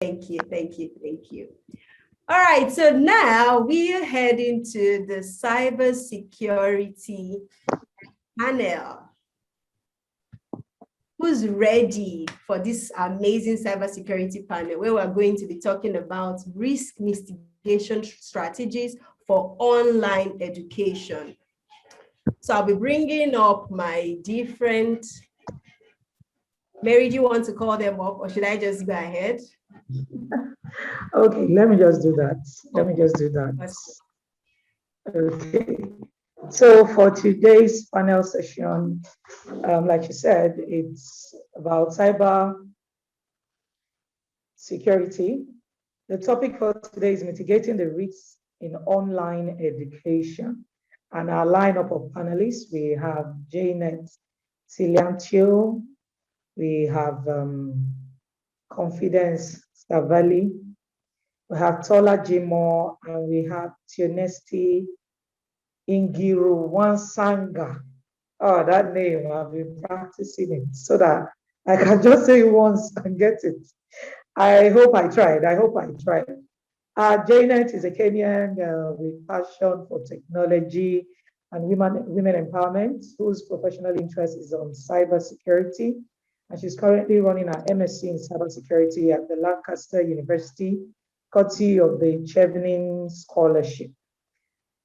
Thank you, thank you, thank you. All right, so now we are heading to the cybersecurity panel. Who's ready for this amazing cybersecurity panel where we're going to be talking about risk mitigation strategies for online education? So I'll be bringing up my different, Mary, do you want to call them up or should I just go ahead? Okay, let me just do that. Okay. So for today's panel session, like you said, it's about cyber security. The topic for today is mitigating the risks in online education. And our lineup of panelists, we have Janet Silantoi, we have Confidence Staveley, we have Tola Jimoh, and we have Theoneste Ngiruwonsanga. Oh, that name, I've been practicing it so that I can just say it once and get it. I hope I tried. Janet is a Kenyan with passion for technology and women empowerment, whose professional interest is on cybersecurity. And she's currently running an MSc in cybersecurity at the Lancaster University, courtesy of the Chevening Scholarship.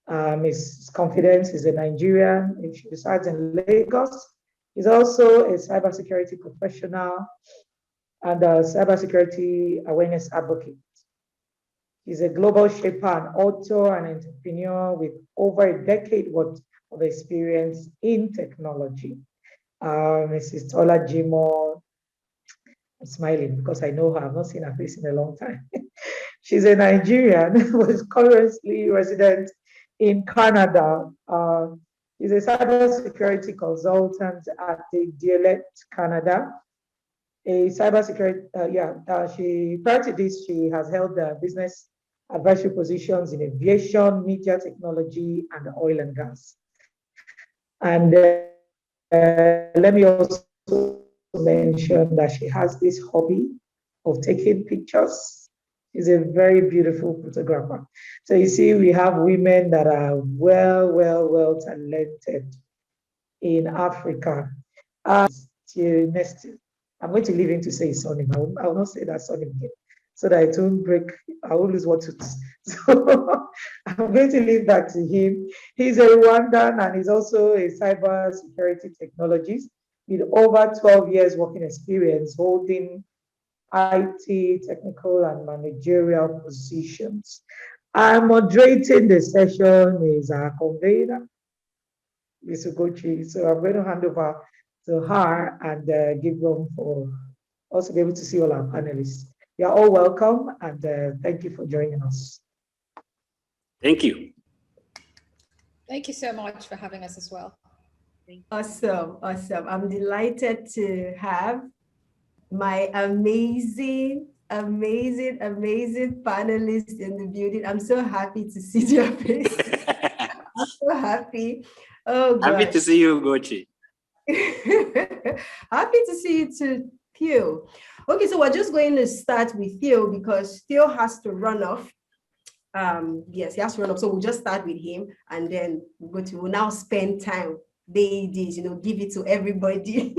Ms. Confidence is a Nigerian, and she resides in Lagos. She's also a cybersecurity professional and a cybersecurity awareness advocate. She's a global shaper, an author, and entrepreneur with over a decade worth of experience in technology. Mrs. Tola Jimoh, I'm smiling because I know her. I've not seen her face in a long time. She's a Nigerian who is currently resident in Canada. She's a cybersecurity consultant at the Dialect Canada. A cybersecurity, prior to this, she has held business advisory positions in aviation, media technology, and oil and gas. And let me also mention that she has this hobby of taking pictures. She's a very beautiful photographer. So you see, we have women that are well talented in Africa. Theoneste, I'm going to leave him to say his surname. I will not say that surname again, so that it won't break. I will lose what to. So I'm going to leave that to him. He's a Rwandan and he's also a cyber security technologist with over 12 years working experience holding IT, technical, and managerial positions. I'm moderating the session is our convener, Ms. Ugochi. So I'm going to hand over to her and give room for us to be able to see all our panelists. You're all welcome and thank you for joining us. Thank you. Thank you so much for having us as well. Awesome. I'm delighted to have my amazing panelists in the building. I'm so happy to see your face. I'm so happy. Oh, gosh. Happy to see you, Gochi. Happy to see you too, Theo. Okay, so we're just going to start with Theo because Theo has to run off. Yes, he has to run off. So we'll just start with him and then we'll now spend time. Days, give it to everybody.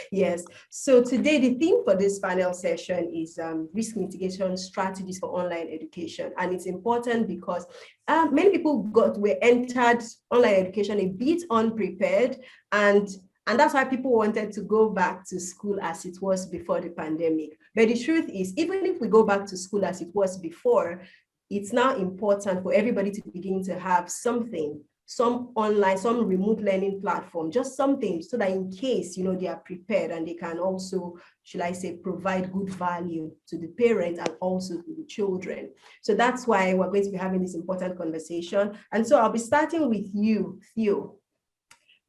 Yes. So today the theme for this panel session is risk mitigation strategies for online education, and it's important because many people were entered online education a bit unprepared, and that's why people wanted to go back to school as it was before the pandemic. But the truth is, even if we go back to school as it was before, it's now important for everybody to begin to have something, some online, some remote learning platform, just something so that in case, they are prepared and they can also, should I say, provide good value to the parents and also to the children. So that's why we're going to be having this important conversation. And so I'll be starting with you, Theo.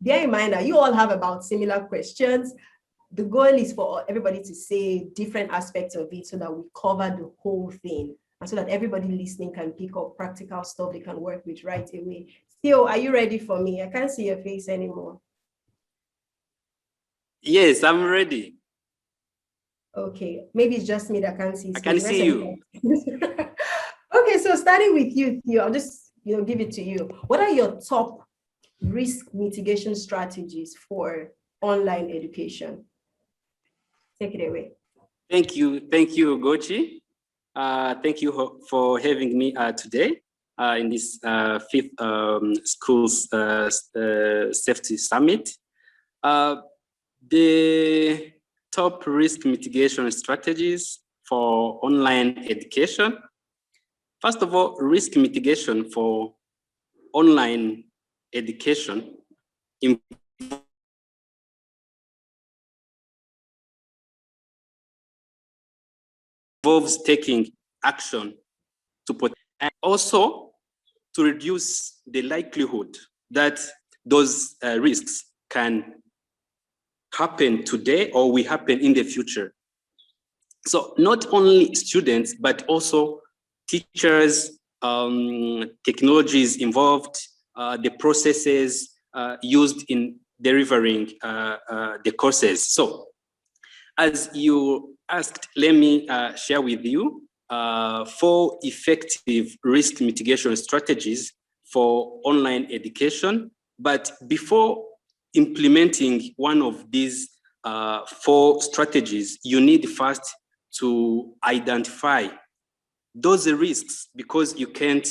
Bear in mind that you all have about similar questions. The goal is for everybody to say different aspects of it so that we cover the whole thing and so that everybody listening can pick up practical stuff they can work with right away. Theo, are you ready for me? I can't see your face anymore. Yes, I'm ready. Okay, maybe it's just me that can't see. I can see you. Okay, so starting with you, Theo, I'll just give it to you. What are your top risk mitigation strategies for online education? Take it away. Thank you, Ugochi. Thank you for having me today in this fifth schools safety summit. The top risk mitigation strategies for online education. First of all, risk mitigation for online education involves taking action to protect and also to reduce the likelihood that those risks can happen today or will happen in the future. So not only students, but also teachers, technologies involved, the processes used in delivering the courses. So as you asked, let me share with you 4 effective risk mitigation strategies for online education. But before implementing one of these 4 strategies, you need first to identify those risks, because you can't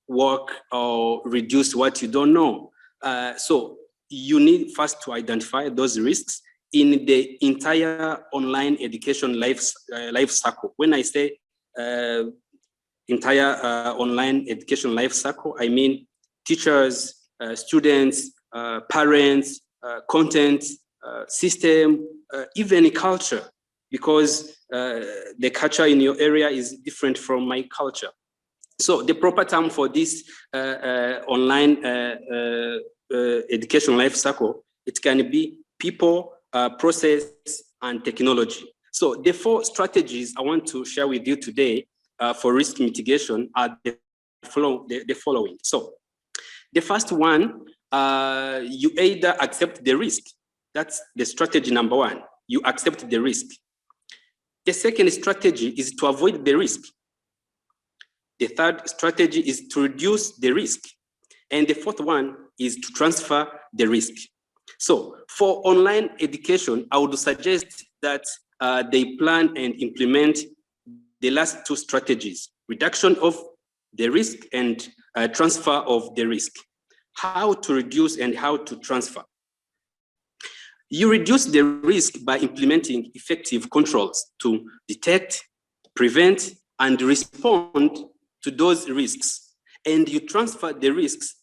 work or reduce what you don't know. So you need first to identify those risks in the entire online education life cycle. When I say entire online education life cycle, I mean teachers, students, parents, content, system, even culture, because the culture in your area is different from my culture. So the proper term for this online education life cycle, it can be people, process, and technology. So the 4 strategies I want to share with you today for risk mitigation are the following. So the first one, you either accept the risk. That's the strategy number 1. You accept the risk. The second strategy is to avoid the risk. The third strategy is to reduce the risk. And the fourth one is to transfer the risk. So for online education, I would suggest that they plan and implement the last 2 strategies: reduction of the risk and transfer of the risk. How to reduce and how to transfer. You reduce the risk by implementing effective controls to detect, prevent, and respond to those risks. And you transfer the risks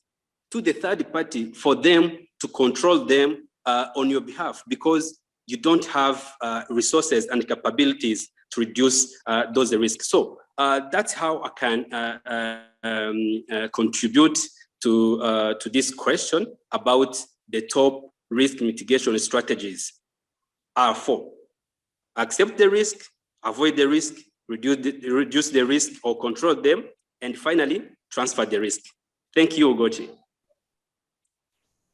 to the third party for them to control them on your behalf, because you don't have resources and capabilities to reduce those risks. So that's how I can contribute to this question about the top risk mitigation strategies. Are 4: accept the risk, avoid the risk, reduce the risk or control them, and finally, transfer the risk. Thank you, Ugochi.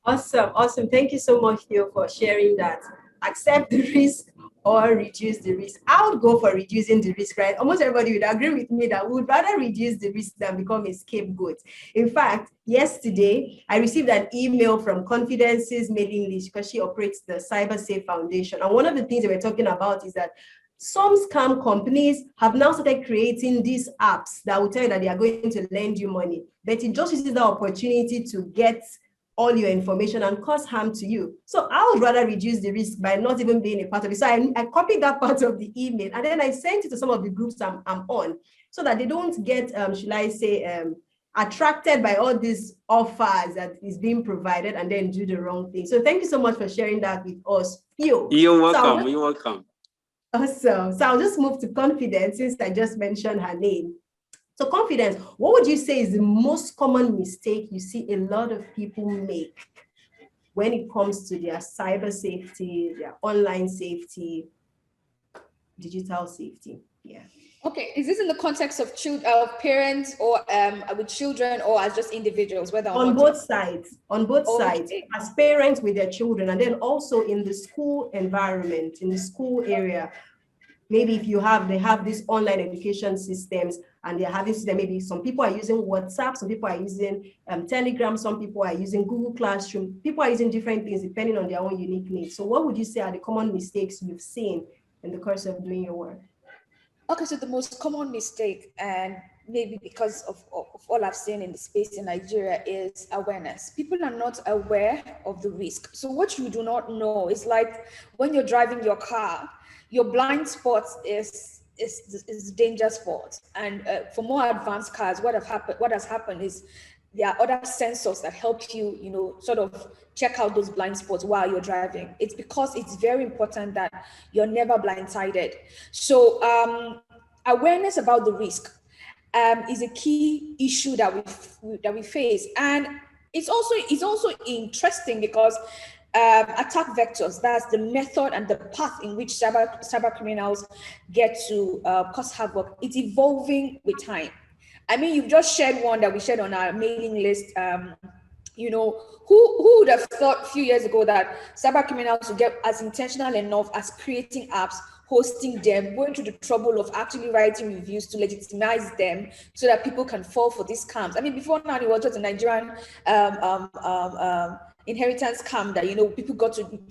Awesome. Thank you so much, Theo, for sharing that. Accept the risk or reduce the risk. I would go for reducing the risk, right? Almost everybody would agree with me that we would rather reduce the risk than become a scapegoat. In fact, yesterday, I received an email from Confidence's mailing list, because she operates the Cybersecurity Foundation. And one of the things that we're talking about is that some scam companies have now started creating these apps that will tell you that they are going to lend you money, but it just uses the opportunity to get all your information and cause harm to you. So I would rather reduce the risk by not even being a part of it. So I copied that part of the email, and then I sent it to some of the groups I'm on, so that they don't get, should I say, attracted by all these offers that is being provided and then do the wrong thing. So thank you so much for sharing that with us, Theo. You're welcome. You're welcome. Awesome. So I'll just move to Confidence, since I just mentioned her name. So Confidence, what would you say is the most common mistake you see a lot of people make when it comes to their cyber safety, their online safety, digital safety? Yeah. Okay, is this in the context of parents, or with children, or as just individuals? Whether on both sides, as parents with their children, and then also in the school environment, in the school area. maybe if they have these online education systems and they're having them, maybe some people are using WhatsApp, some people are using Telegram, some people are using Google Classroom, people are using different things depending on their own unique needs. So what would you say are the common mistakes you've seen in the course of doing your work? Okay, so the most common mistake, and maybe because of all I've seen in the space in Nigeria, is awareness. People are not aware of the risk. So what you do not know is like when you're driving your car, your blind spot is danger spot. And for more advanced cars, what has happened is there are other sensors that help you, sort of check out those blind spots while you're driving. It's because it's very important that you're never blindsided. So awareness about the risk is a key issue that we face, and it's also interesting because attack vectors, that's the method and the path in which cyber criminals get to cause havoc. It's evolving with time. I mean, you've just shared one that we shared on our mailing list. Who would have thought a few years ago that cyber criminals would get as intentional enough as creating apps, hosting them, going through the trouble of actually writing reviews to legitimize them so that people can fall for these scams. I mean, before now, it was just a Nigerian inheritance scam that people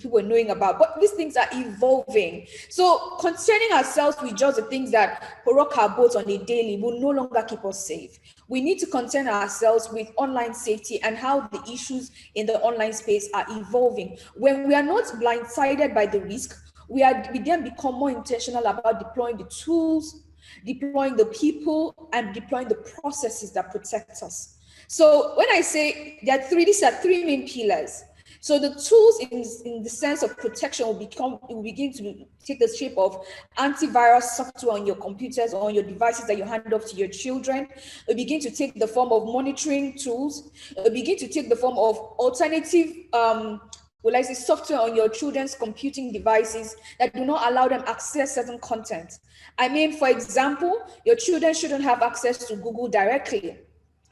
were knowing about, but these things are evolving. So concerning ourselves with just the things that rock our boats on a daily will no longer keep us safe. We need to concern ourselves with online safety and how the issues in the online space are evolving. When we are not blindsided by the risk, we then become more intentional about deploying the tools, deploying the people, and deploying the processes that protect us. So when I say these are three main pillars. So the tools in the sense of protection will begin to take the shape of antivirus software on your computers or on your devices that you hand off to your children. It will begin to take the form of monitoring tools. It will begin to take the form of alternative software on your children's computing devices that do not allow them access certain content. I mean, for example, your children shouldn't have access to Google directly.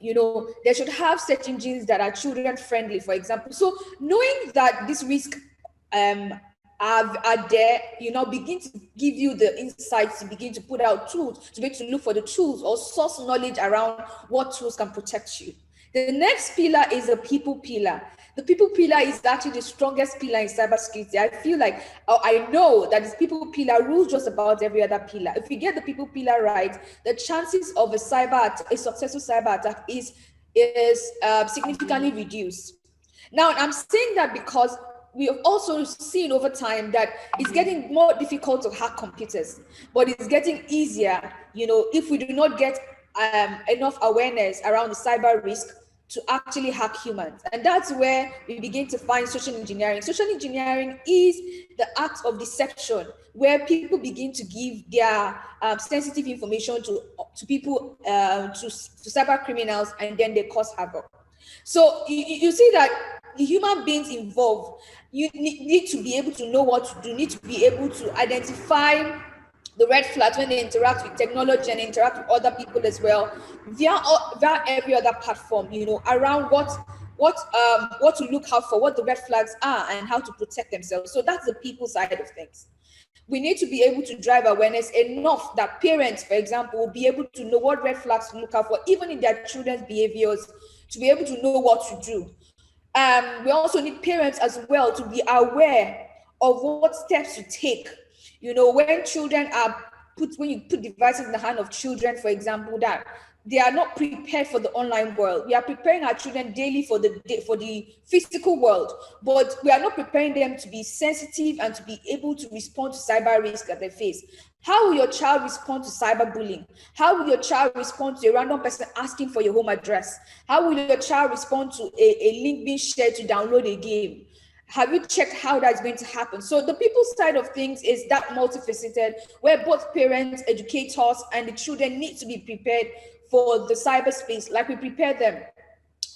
They should have search engines that are children friendly, for example. So knowing that this risk are there, begin to give you the insights to begin to put out tools, to be able to look for the tools or source knowledge around what tools can protect you. The next pillar is the people pillar. The people pillar is actually the strongest pillar in cybersecurity. I feel like, I know that this people pillar rules just about every other pillar. If you get the people pillar right, the chances of a successful cyber attack is significantly reduced. Now, I'm saying that because we have also seen over time that it's getting more difficult to hack computers, but it's getting easier, if we do not get enough awareness around the cyber risk to actually hack humans. And that's where we begin to find social engineering. Social engineering is the act of deception, where people begin to give their sensitive information to people, to cyber criminals, and then they cause havoc. So you see that the human beings involved, you need to be able to know what to do, need to be able to identify the red flags when they interact with technology and interact with other people as well, via every other platform, around what to look out for, what the red flags are, and how to protect themselves. So that's the people side of things. We need to be able to drive awareness enough that parents, for example, will be able to know what red flags to look out for, even in their children's behaviors, to be able to know what to do. We also need parents as well to be aware of what steps to take. When children when you put devices in the hand of children, for example, that they are not prepared for the online world. We are preparing our children daily for the physical world, but we are not preparing them to be sensitive and to be able to respond to cyber risk that they face. How will your child respond to cyberbullying? How will your child respond to a random person asking for your home address? How will your child respond to a link being shared to download a game? Have you checked how that's going to happen? So the people side of things is that multifaceted, where both parents, educators, and the children need to be prepared for the cyberspace, like we prepare them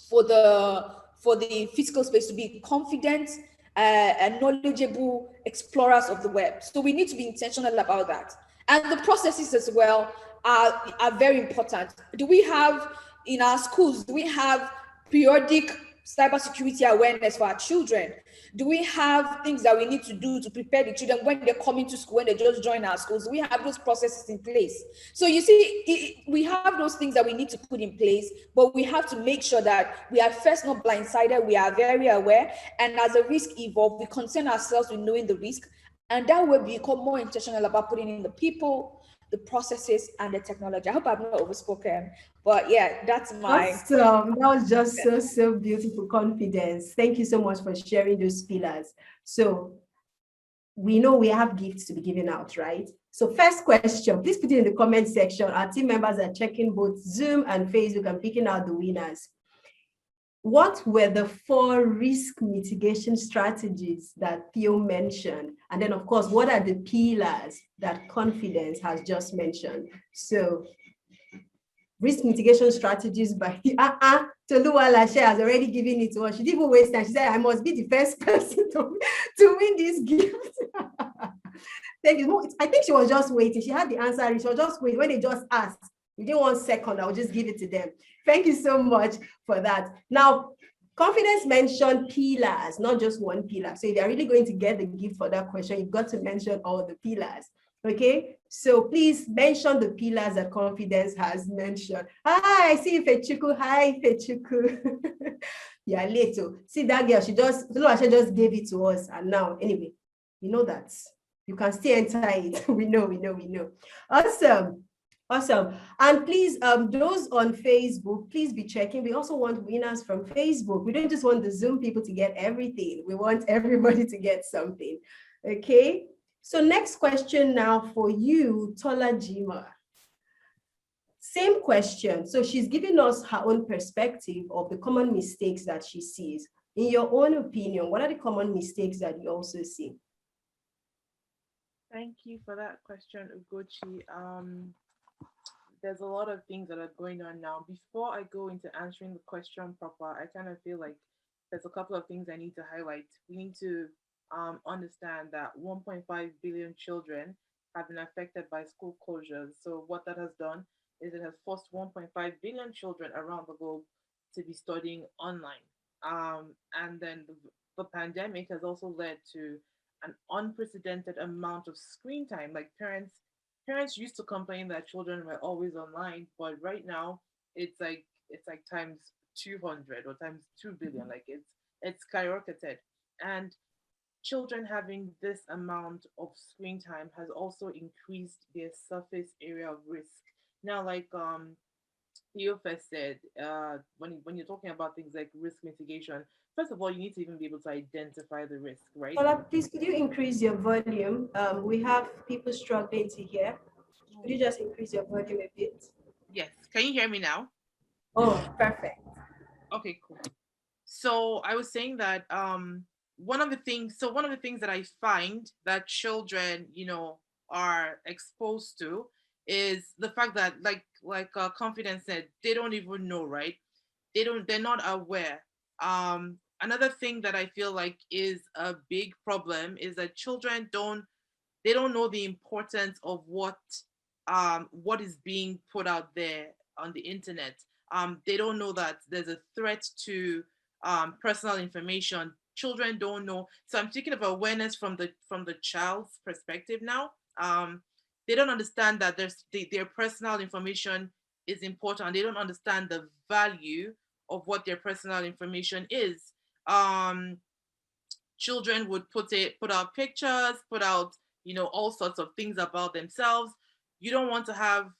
for the physical space, to be confident and knowledgeable explorers of the web. So we need to be intentional about that. And the processes as well are very important. Do we have in our schools, do we have periodic cybersecurity awareness for our children? Do we have things that we need to do to prepare the children when they're coming to school, when they just join our schools? Do we have those processes in place? So you see, we have those things that we need to put in place, but we have to make sure that we are first not blindsided, we are very aware, and as the risk evolves, we concern ourselves with knowing the risk, and that way we become more intentional about putting in the people, the processes, and the technology. I hope I've not overspoken, but yeah, that's my... Awesome. That was just so beautiful. Confidence. Thank you so much for sharing those pillars. So we know we have gifts to be given out, right? So first question, please put it in the comment section. Our team members are checking both Zoom and Facebook and picking out the winners. What were the 4 risk mitigation strategies that Theo mentioned? And then, of course, what are the pillars that Confidence has just mentioned? So, risk mitigation strategies by Tola Lashe has already given it to us. She didn't even waste time. She said, I must be the first person to win this gift. Thank you. I think she was just waiting. She had the answer. She was just waiting. When they just asked, within 1 second, I'll just give it to them. Thank you so much for that. Now, Confidence mentioned pillars, not just one pillar. So if you're really going to get the gift for that question, you've got to mention all the pillars. Okay, so please mention the pillars that Confidence has mentioned. Hi, I see Fechuku. Hi, Fechuku. Yeah, later. See that girl, she just gave it to us. And now, anyway, you know that. You can still enter it. We know. Awesome. And please, those on Facebook, please be checking. We also want winners from Facebook. We don't just want the Zoom people to get everything. We want everybody to get something. Okay. So next question now for you, Tola Jimoh. Same question. So she's giving us her own perspective of the common mistakes that she sees. In your own opinion, what are the common mistakes that you also see? Thank you for that question, Ugochi. There's a lot of things that are going on now. Before I go into answering the question proper, I kind of feel like there's a couple of things I need to highlight. We need to understand that 1.5 billion children have been affected by school closures. So what that has done is it has forced 1.5 billion children around the globe to be studying online. And then the pandemic has also led to an unprecedented amount of screen time. Like parents used to complain that children were always online, but right now it's like times 200 or times 2 billion. Like it's skyrocketed. And children having this amount of screen time has also increased their surface area of risk. Now, like Theoneste said, when you're talking about things like risk mitigation, first of all, you need to even be able to identify the risk, right? Tola, please, could you increase your volume? We have people struggling to hear. Could you just increase your volume a bit? Yes. Can you hear me now? Oh, perfect. Okay, cool. So I was saying that one of the things that I find that children, are exposed to is the fact that like Confidence said, they don't even know, right? They're not aware. Another thing that I feel like is a big problem is that children don't know the importance of what is being put out there on the internet. They don't know that there's a threat to personal information. Children don't know. So I'm thinking of awareness from the child's perspective now. They don't understand that their personal information is important. They don't understand the value of what their personal information is. Children would put out pictures, put out all sorts of things about themselves. You don't want to have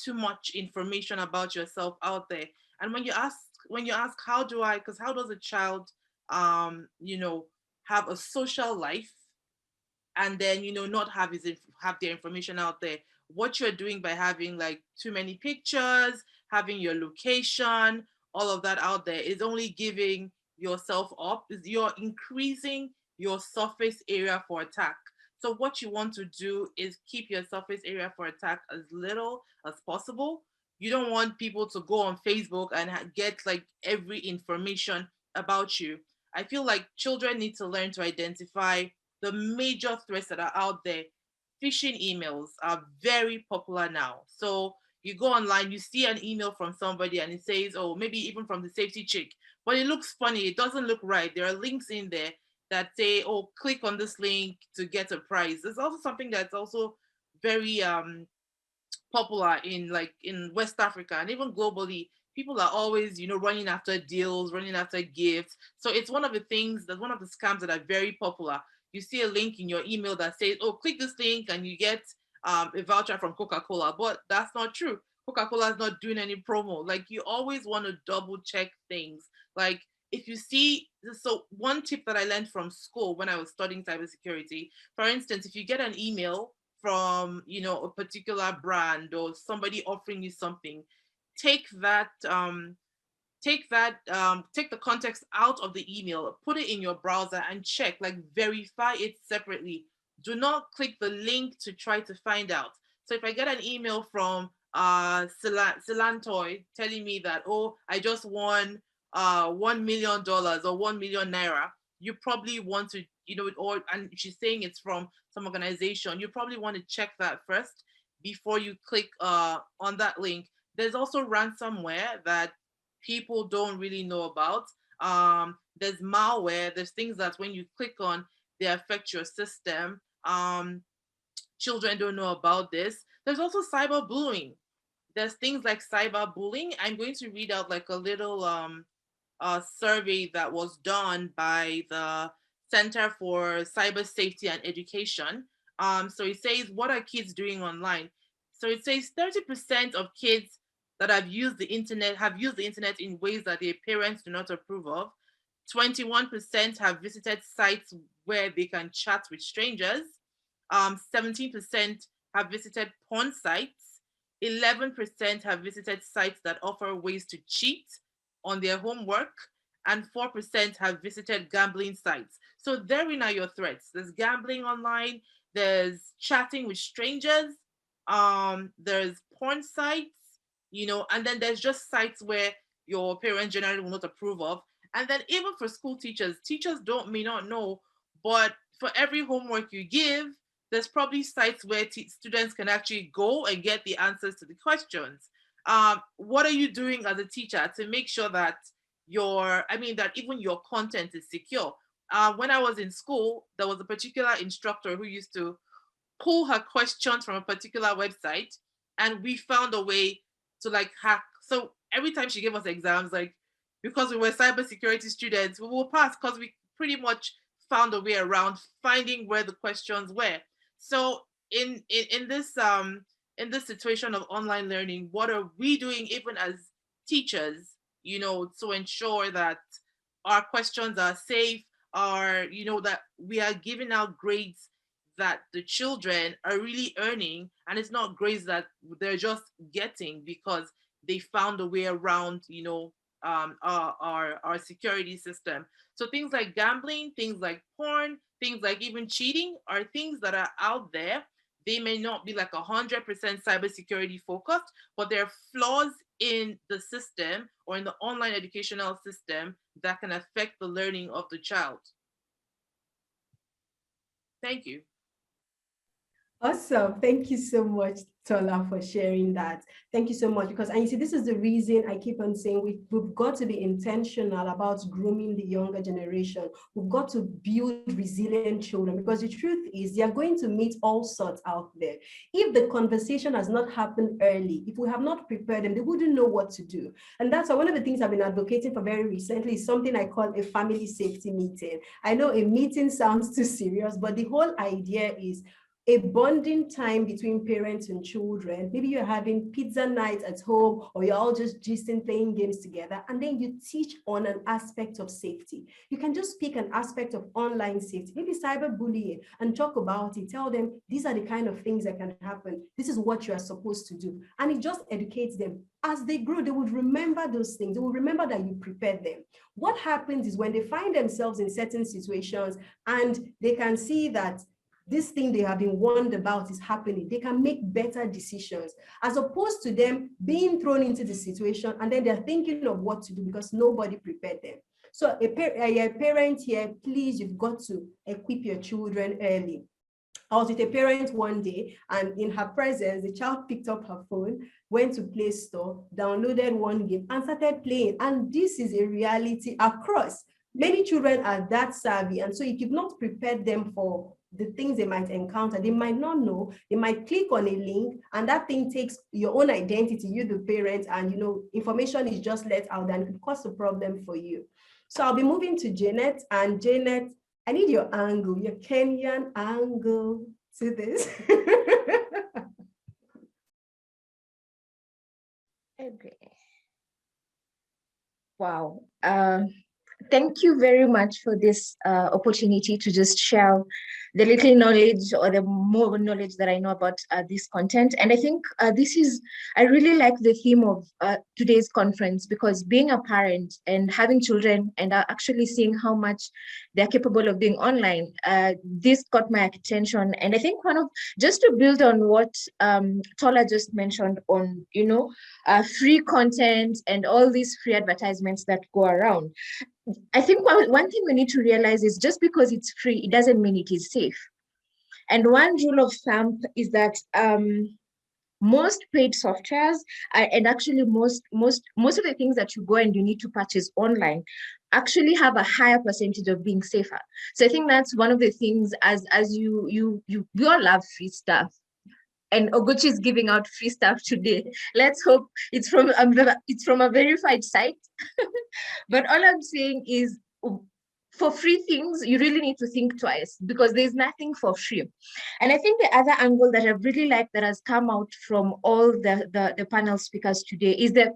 too much information about yourself out there. And when you ask how does a child have a social life and then not have their information out there? What you're doing by having like too many pictures, having your location, all of that out there is only giving yourself up. You're increasing your surface area for attack. So what you want to do is keep your surface area for attack as little as possible. You don't want people to go on Facebook and get like every information about you. I feel like children need to learn to identify the major threats that are out there. Phishing emails are very popular now. So you go online, you see an email from somebody and it says, oh, maybe even from the safety chick, but it looks funny. It doesn't look right. There are links in there that say, oh, click on this link to get a prize. There's also something that's also very popular in West Africa and even globally. People are always, running after deals, running after gifts. So it's one of the scams that are very popular. You see a link in your email that says, oh, click this link and you get a voucher from Coca-Cola, but that's not true. Coca-Cola is not doing any promo. Like, you always want to double check things. Like, if you see, so one tip that I learned from school when I was studying cybersecurity, for instance, if you get an email from, a particular brand or somebody offering you something, take the context out of the email, put it in your browser and check, like, verify it separately. Do not click the link to try to find out. So if I get an email from Silantoi telling me that, oh, I just won $1 million or 1 million naira, you probably want to, and she's saying it's from some organization, you probably want to check that first before you click on that link. There's also ransomware that people don't really know about. There's malware, there's things that when you click on, they affect your system. Children don't know about this. There's also cyberbullying. There's things like cyberbullying. I'm going to read out like a little survey that was done by the Center for Cyber Safety and Education. So it says, what are kids doing online? So it says 30% of kids that have used the internet in ways that their parents do not approve of. 21% have visited sites where they can chat with strangers. 17% have visited porn sites. 11% have visited sites that offer ways to cheat on their homework, and 4% have visited gambling sites. So therein are your threats. There's gambling online, there's chatting with strangers, there's porn sites, and then there's just sites where your parents generally will not approve of. And then even for school teachers may not know, but for every homework you give, there's probably sites where students can actually go and get the answers to the questions. What are you doing as a teacher to make sure that that even your content is secure? When I was in school, there was a particular instructor who used to pull her questions from a particular website, and we found a way to hack. So every time she gave us exams, because we were cybersecurity students, we will pass because we pretty much found a way around finding where the questions were. So in this situation of online learning, what are we doing even as teachers, to ensure that our questions are safe, that we are giving out grades that the children are really earning, and it's not grades that they're just getting because they found a way around, our security system. So things like gambling, things like porn, things like even cheating are things that are out there. They may not be 100% cybersecurity focused, but there are flaws in the system or in the online educational system that can affect the learning of the child. Thank you. Awesome. Thank you so much, Tola, for sharing that. Thank you so much. Because, and you see, this is the reason I keep on saying we've got to be intentional about grooming the younger generation. We've got to build resilient children, because the truth is they're going to meet all sorts out there. If the conversation has not happened early, if we have not prepared them, they wouldn't know what to do. And that's why one of the things I've been advocating for very recently is something I call a family safety meeting. I know a meeting sounds too serious, but the whole idea is a bonding time between parents and children. Maybe you're having pizza night at home, or you're all just gisting, playing games together, and then you teach on an aspect of safety. You can just pick an aspect of online safety, maybe cyberbullying, and talk about it. Tell them these are the kind of things that can happen. This is what you are supposed to do. And it just educates them. As they grow, they would remember those things. They will remember that you prepared them. What happens is when they find themselves in certain situations and they can see that this thing they have been warned about is happening, they can make better decisions, as opposed to them being thrown into the situation and then they're thinking of what to do because nobody prepared them. So a parent here, please, you've got to equip your children early. I was with a parent one day, and in her presence, the child picked up her phone went to Play Store, downloaded one game, and started playing. And this is a reality across. Many children are that savvy. And so if you've not prepared them for the things they might encounter, they might not know, they might click on a link, and that thing takes your own identity, you the parent, and information is just let out, and it could cause a problem for you. So I'll be moving to Janet, and Janet, I need your angle, your Kenyan angle to this. Okay. Wow. Thank you very much for this opportunity to just share the little knowledge or the more knowledge that I know about this content. And I think I really like the theme of today's conference, because being a parent and having children and actually seeing how much they're capable of doing online, this got my attention. And I think just to build on what Tola just mentioned on, free content and all these free advertisements that go around. I think one thing we need to realize is just because it's free, it doesn't mean it is safe. And one rule of thumb is that most paid softwares and actually most of the things that you go and you need to purchase online actually have a higher percentage of being safer. So I think that's one of the things, as we all love free stuff. And Ogochi is giving out free stuff today. Let's hope it's from a verified site. But all I'm saying is, for free things, you really need to think twice, because there's nothing for free. And I think the other angle that I really like that has come out from all the panel speakers today is that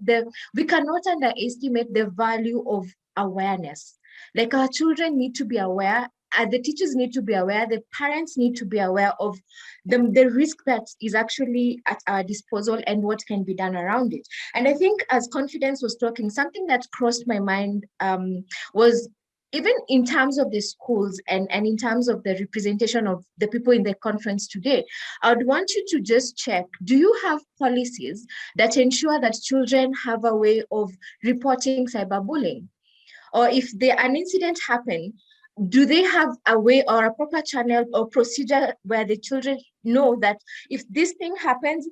we cannot underestimate the value of awareness. Like, our children need to be aware, the teachers need to be aware, the parents need to be aware of the risk that is actually at our disposal and what can be done around it. And I think, as Confidence was talking, something that crossed my mind was, even in terms of the schools and in terms of the representation of the people in the conference today, I would want you to just check, do you have policies that ensure that children have a way of reporting cyberbullying? Or if an incident happens, do they have a way or a proper channel or procedure where the children know that if this thing happens,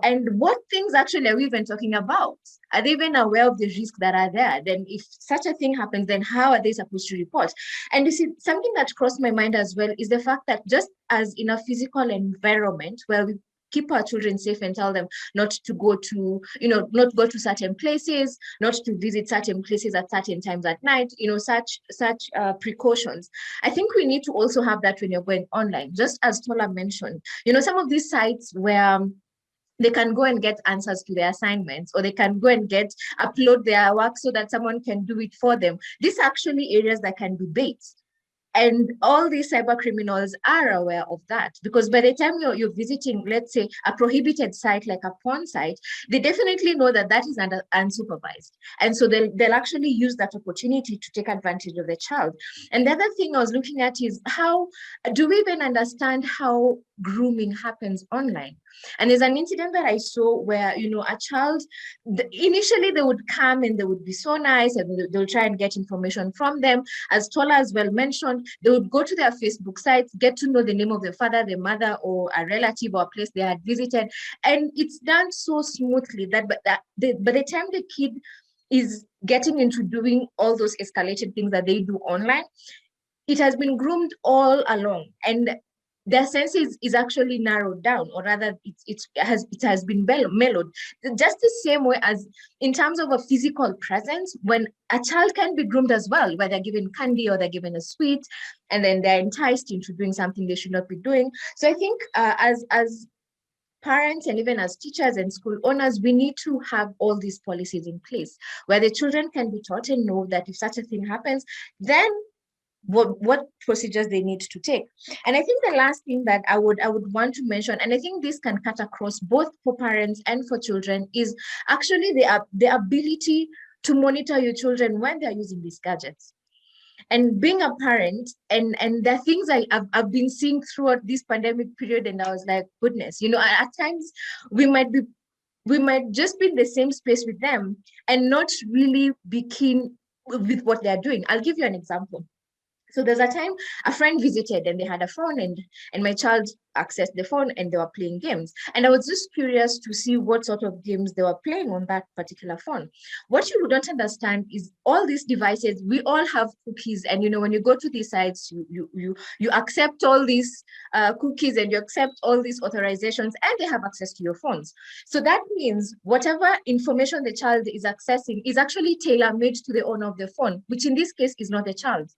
and what things actually are we even talking about? Are they even aware of the risks that are there? Then if such a thing happens, then how are they supposed to report? And you see, something that crossed my mind as well is the fact that just as in a physical environment where we keep our children safe and tell them not to go to, not go to certain places, not to visit certain places at certain times at night, such precautions. I think we need to also have that when you're going online. Just as Tola mentioned, some of these sites where they can go and get answers to their assignments, or they can go and upload their work so that someone can do it for them. These are actually areas that can be bait. And all these cyber criminals are aware of that, because by the time you're visiting, let's say, a prohibited site like a porn site, they definitely know that is unsupervised. And so they'll actually use that opportunity to take advantage of the child. And the other thing I was looking at is, how do we even understand how grooming happens online? And there's an incident that I saw where, a child, initially they would come and they would be so nice and they'll try and get information from them. As Tola as well mentioned, they would go to their Facebook sites, get to know the name of the father, the mother, or a relative or a place they had visited. And it's done so smoothly that by the time the kid is getting into doing all those escalated things that they do online, it has been groomed all along. And their sense is actually narrowed down, or rather it has been mellowed. Just the same way as in terms of a physical presence, when a child can be groomed as well, where they're given candy or they're given a sweet, and then they're enticed into doing something they should not be doing. So I think as parents and even as teachers and school owners, we need to have all these policies in place where the children can be taught and know that if such a thing happens, then what procedures they need to take. And I think the last thing that I would want to mention, and I think this can cut across both for parents and for children, is actually the ability to monitor your children when they're using these gadgets. And being a parent, and there are things I've been seeing throughout this pandemic period, and I was like, goodness, at times we might just be in the same space with them and not really be keen with what they're doing. I'll give you an example. So there's a time a friend visited and they had a phone, and my child accessed the phone and they were playing games. And I was just curious to see what sort of games they were playing on that particular phone. What you don't understand is all these devices, we all have cookies. And when you go to these sites, you accept all these cookies and you accept all these authorizations, and they have access to your phones. So that means whatever information the child is accessing is actually tailor-made to the owner of the phone, which in this case is not the child.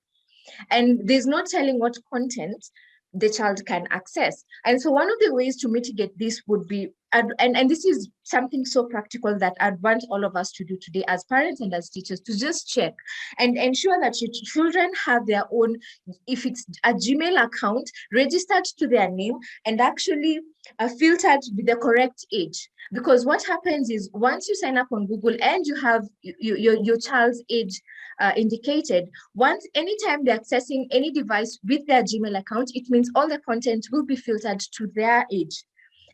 And there's no telling what content the child can access. And so one of the ways to mitigate this would be, and this is something so practical that I'd want all of us to do today as parents and as teachers, to just check and ensure that your children have their own, if it's a Gmail account, registered to their name and actually filtered with the correct age. Because what happens is once you sign up on Google and you have your child's age indicated, anytime they're accessing any device with their Gmail account, it means all the content will be filtered to their age.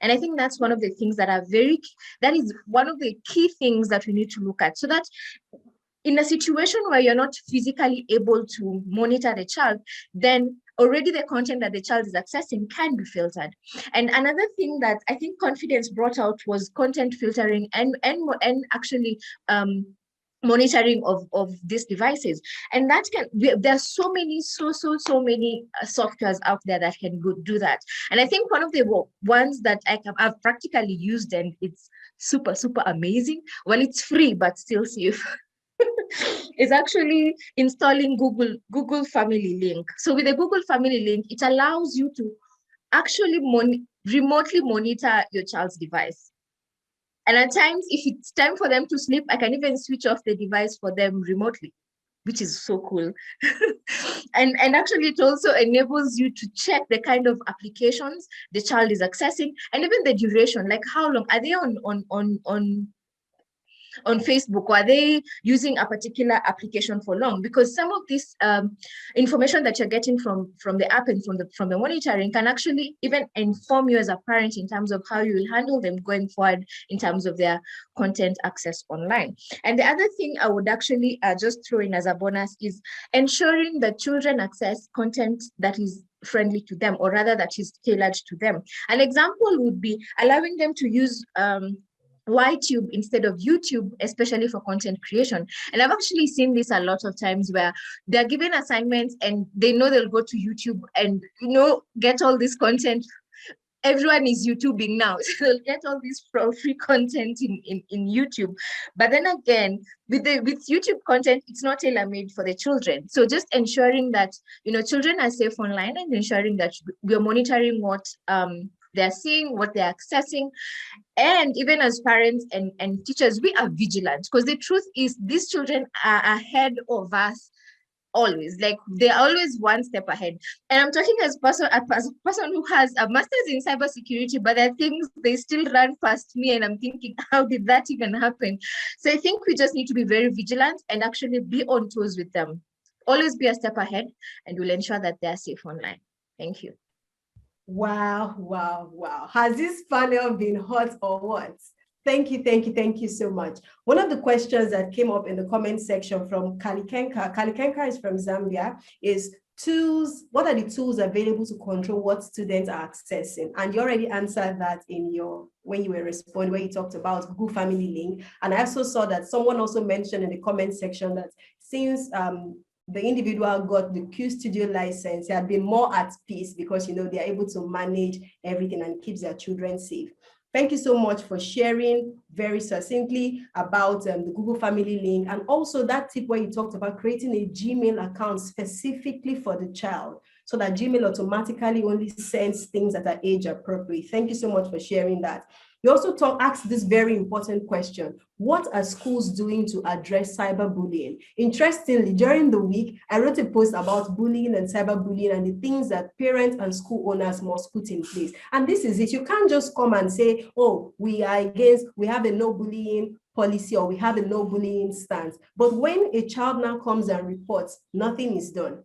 And I think that's one of the things that is one of the key things that we need to look at, so that in a situation where you're not physically able to monitor the child, then already the content that the child is accessing can be filtered. And another thing that I think Confidence brought out was content filtering and actually monitoring of these devices. And that there's so many softwares out there that can do that. And I think one of the ones that I've practically used, and it's super amazing, well, it's free but still safe, is actually installing Google Family Link. So with the Google Family Link, it allows you to actually remotely monitor your child's device. And at times, if it's time for them to sleep, I can even switch off the device for them remotely, which is so cool. and actually, it also enables you to check the kind of applications the child is accessing, and even the duration, like how long are they on Facebook, or are they using a particular application for long? Because some of this information that you're getting from the app and from the monitoring can actually even inform you as a parent in terms of how you will handle them going forward in terms of their content access online. And the other thing I would actually just throw in as a bonus is ensuring that children access content that is friendly to them, or rather that is tailored to them. An example would be allowing them to use YTube instead of YouTube, especially for content creation. And I've actually seen this a lot of times where they're given assignments and they know they'll go to YouTube and get all this content. Everyone is YouTubing now, so they'll get all this free content in YouTube. But then again, with YouTube content, it's not tailor-made for the children. So just ensuring that children are safe online, and ensuring that we're monitoring what they're seeing, what they're accessing. And even as parents and teachers, we are vigilant, because the truth is these children are ahead of us always. Like, they're always one step ahead. And I'm talking as a person who has a master's in cybersecurity, but there are things they still run past me, and I'm thinking, how did that even happen? So I think we just need to be very vigilant and actually be on toes with them. Always be a step ahead, and we'll ensure that they're safe online. Thank you. Wow. Has this panel been hot or what? Thank you so much. One of the questions that came up in the comment section from Kalikenka is from Zambia, is tools. What are the tools available to control what students are accessing? And you already answered that when you were responding, where you talked about Google Family Link. And I also saw that someone also mentioned in the comment section that since the individual got the Q Studio license, they had been more at peace, because they are able to manage everything and keeps their children safe. Thank you so much for sharing very succinctly about the Google Family Link, and also that tip where you talked about creating a Gmail account specifically for the child, so that Gmail automatically only sends things that are age appropriate. Thank you so much for sharing that. You also asked this very important question: what are schools doing to address cyberbullying? Interestingly, during the week, I wrote a post about bullying and cyberbullying and the things that parents and school owners must put in place. And this is it. You can't just come and say, oh, we have a no bullying policy, or we have a no bullying stance. But when a child now comes and reports, nothing is done.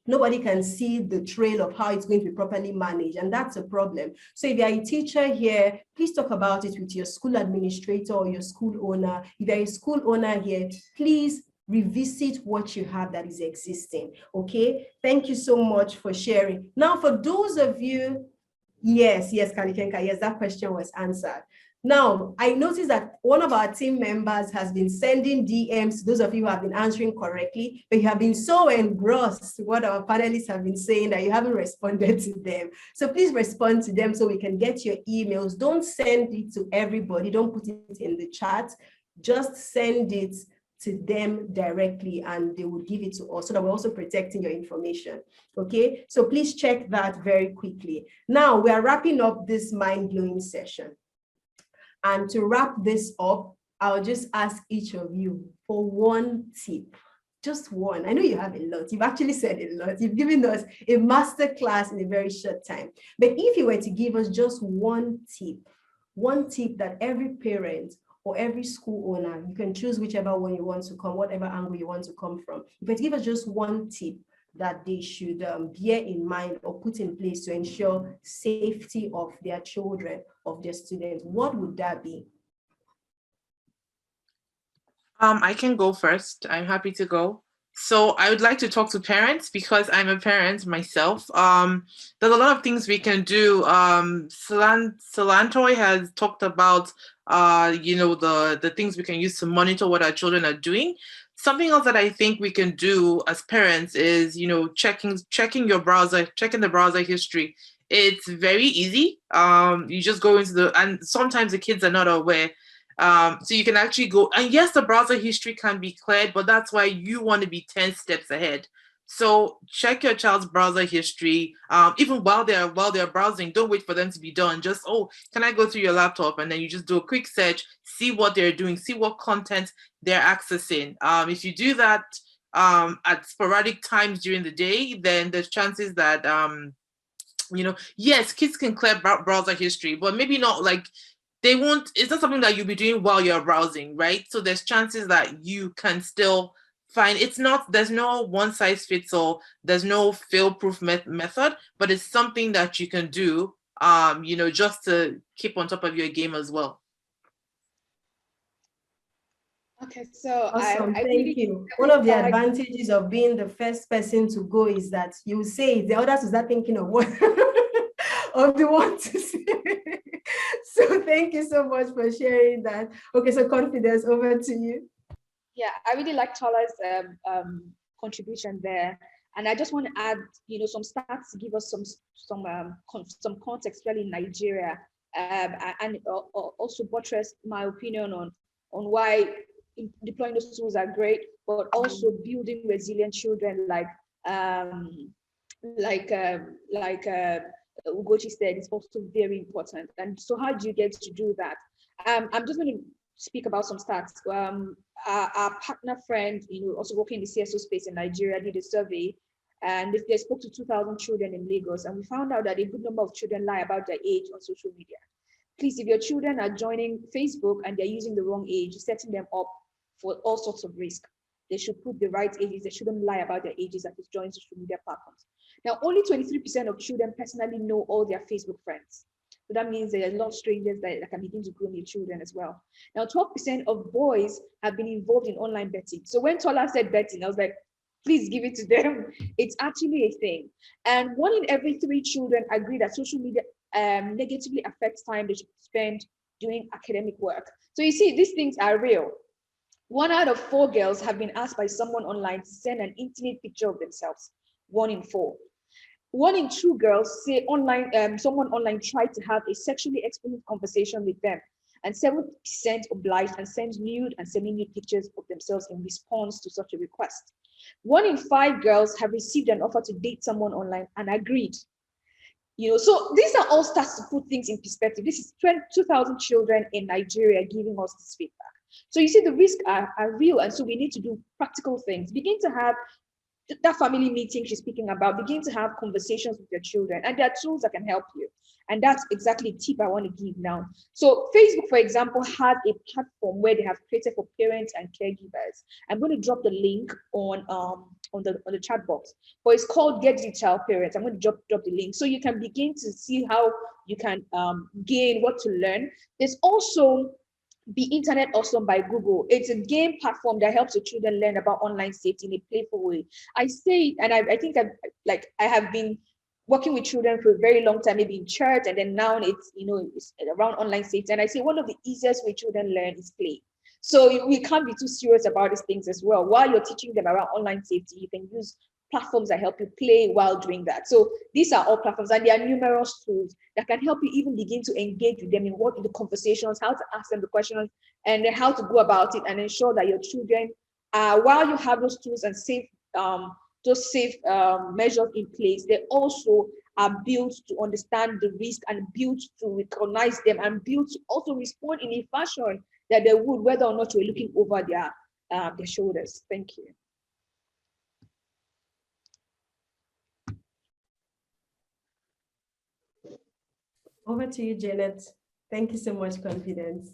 Nobody can see the trail of how it's going to be properly managed, and that's a problem. So if you're a teacher here, please talk about it with your school administrator or your school owner. If you're a school owner here, please revisit what you have that is existing. Okay, thank you so much for sharing. Now, for those of you, yes, Kalikenka, yes, that question was answered. Now, I noticed that one of our team members has been sending DMs to those of you who have been answering correctly, but you have been so engrossed with what our panelists have been saying that you haven't responded to them. So please respond to them so we can get your emails. Don't send it to everybody. Don't put it in the chat. Just send it to them directly and they will give it to us so that we're also protecting your information. Okay, so please check that very quickly. Now we are wrapping up this mind-blowing session. And to wrap this up, I'll just ask each of you for one tip, just one. I know you have a lot. You've actually said a lot. You've given us a master class in a very short time. But if you were to give us just one tip that every parent or every school owner, you can choose whichever one you want to come, whatever angle you want to come from. If you were to give us just one tip that they should bear in mind or put in place to ensure safety of their children, of their students, what would that be? I can go first. I'm happy to go. So I would like to talk to parents because I'm a parent myself. There's a lot of things we can do. Silantoi has talked about, the things we can use to monitor what our children are doing. Something else that I think we can do as parents is, checking your browser, checking the browser history. It's very easy. You just go into and sometimes the kids are not aware. So you can actually go, and yes, the browser history can be cleared, but that's why you want to be 10 steps ahead. So check your child's browser history, even while they're browsing. Don't wait for them to be done. Just, can I go through your laptop? And then you just do a quick search, see what they're doing, see what content they're accessing. If you do that at sporadic times during the day, then there's chances that, yes, kids can clear browser history, but maybe not like, it's not something that you'll be doing while you're browsing, right? So there's chances that you can still find, there's no one size fits all, there's no fail-proof method, but it's something that you can do, just to keep on top of your game as well. Okay, so awesome. Thank you. One of the advantages of being the first person to go is that you say it, the others will start thinking of what of the one to say. So thank you so much for sharing that. Okay, so Confidence, over to you. Yeah, I really like Tola's contribution there, and I just want to add, some stats to give us some context, really in Nigeria, and also buttress my opinion on why deploying those tools are great, but also building resilient children, like Ugochi said, is also very important. And so how do you get to do that? I'm just going to speak about some stats. Our partner friend, also working in the CSO space in Nigeria, did a survey, and they spoke to 2,000 children in Lagos, and we found out that a good number of children lie about their age on social media. Please, if your children are joining Facebook and they're using the wrong age, setting them up for all sorts of risk. They should put the right ages. They shouldn't lie about their ages at this joint social media platforms. Now, only 23% of children personally know all their Facebook friends. So that means there are a lot of strangers that can begin to groom your children as well. Now, 12% of boys have been involved in online betting. So when Tola said betting, I was like, please give it to them. It's actually a thing. And 1 in every 3 children agree that social media negatively affects time they should spend doing academic work. So you see, these things are real. 1 out of 4 girls have been asked by someone online to send an intimate picture of themselves. 1 in 4. 1 in 2 girls say someone online tried to have a sexually explicit conversation with them, and 7% obliged and sent nude and semi-nude pictures of themselves in response to such a request. 1 in 5 girls have received an offer to date someone online and agreed. So these are all stats to put things in perspective. This is 2,000 children in Nigeria giving us this feedback. So you see, the risks are real, and so we need to do practical things. Begin to have that family meeting she's speaking about. Begin to have conversations with your children, and there are tools that can help you. And that's exactly a tip I want to give now. So Facebook, for example, has a platform where they have created for parents and caregivers. I'm going to drop the link on the chat box, but it's called Get Digital Parents. I'm going to drop the link so you can begin to see how you can gain what to learn. There's also Be Internet Awesome by Google. It's a game platform that helps the children learn about online safety in a playful way. I say, and I think I have been working with children for a very long time, maybe in church, and then now it's, it's around online safety. And I say one of the easiest way children learn is play. So we can't be too serious about these things as well. While you're teaching them around online safety, you can use platforms that help you play while doing that. So these are all platforms, and there are numerous tools that can help you even begin to engage with them in the conversations, how to ask them the questions, and then how to go about it, and ensure that your children, while you have those tools and those safe measures in place, they also are built to understand the risk and built to recognize them and built to also respond in a fashion that they would, whether or not you're looking over their shoulders. Thank you. Over to you, Janet. Thank you so much, Confidence.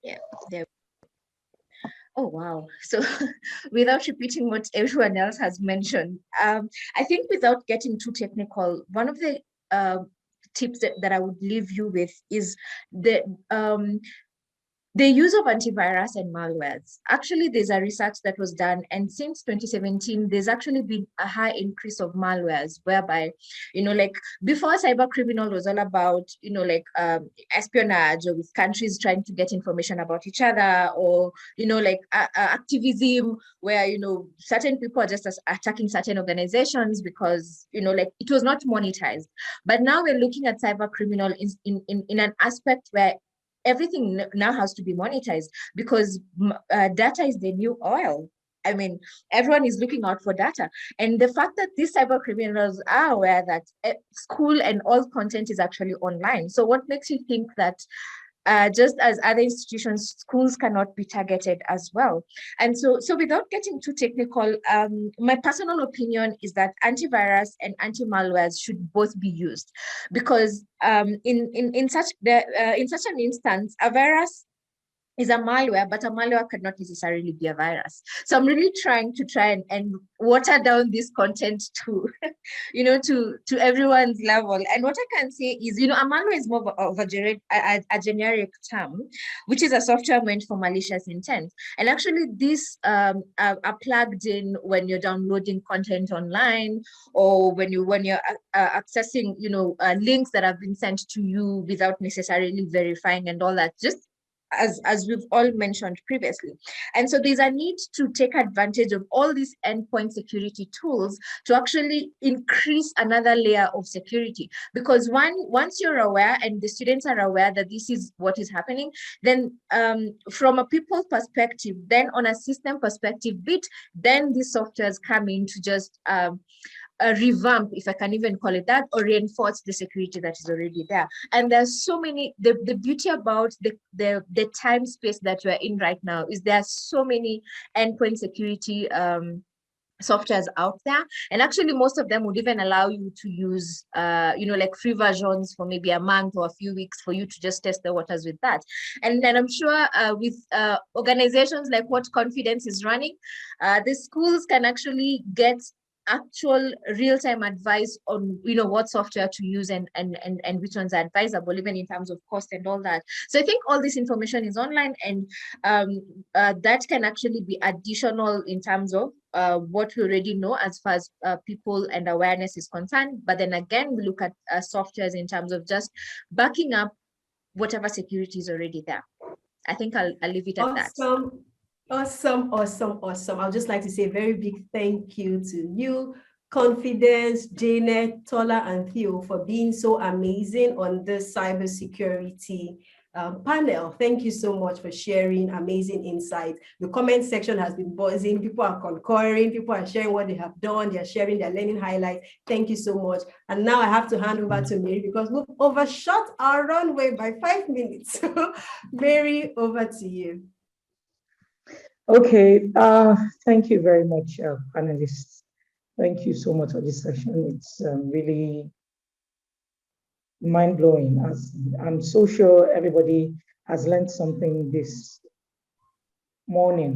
Yeah, there. Oh, wow. So without repeating what everyone else has mentioned, I think without getting too technical, one of the tips that I would leave you with is the use of antivirus and malwares. Actually, there's a research that was done, and since 2017, there's actually been a high increase of malwares, whereby, like before, cyber criminal was all about, espionage, or with countries trying to get information about each other, or, activism, where, certain people are just attacking certain organizations because, it was not monetized. But now we're looking at cyber criminal in an aspect where everything now has to be monetized, because data is the new oil. I mean, everyone is looking out for data. And the fact that these cyber criminals are aware that school and all content is actually online. So what makes you think that just as other institutions, schools cannot be targeted as well? And so without getting too technical, my personal opinion is that antivirus and anti-malwares should both be used, because in such an instance, a virus is a malware, but a malware cannot necessarily be a virus. So I'm really trying and water down this content to, to everyone's level. And what I can say is, a malware is more of a generic term, which is a software meant for malicious intent. And actually, these are plugged in when you're downloading content online, or when you're accessing, links that have been sent to you without necessarily verifying and all that. Just as we've all mentioned previously. And so there's a need to take advantage of all these endpoint security tools to actually increase another layer of security. Because once you're aware and the students are aware that this is what is happening, then from a people perspective, then on a system perspective, then these softwares come in to just revamp, if I can even call it that, or reinforce the security that is already there. And there's so many, the beauty about the time space that we're in right now is there are so many endpoint security softwares out there, and actually most of them would even allow you to use like free versions for maybe a month or a few weeks for you to just test the waters with that. And then I'm sure with organizations like what Confidence is running, the schools can actually get actual real-time advice on what software to use and which ones are advisable, even in terms of cost and all that. So I think all this information is online, and that can actually be additional in terms of what we already know as far as people and awareness is concerned. But then again, we look at softwares in terms of just backing up whatever security is already there. I think I'll leave it at that. Awesome. I'd just like to say a very big thank you to you, Confidence, Janet, Tola, and Theo for being so amazing on this cybersecurity panel. Thank you so much for sharing amazing insights. The comment section has been buzzing. People are concurring. People are sharing what they have done. They're sharing their learning highlights. Thank you so much. And now I have to hand over to Mary because we've overshot our runway by 5 minutes. Mary, over to you. Okay, thank you very much, panelists. Thank you so much for this session. It's really mind-blowing. I'm so sure everybody has learned something this morning.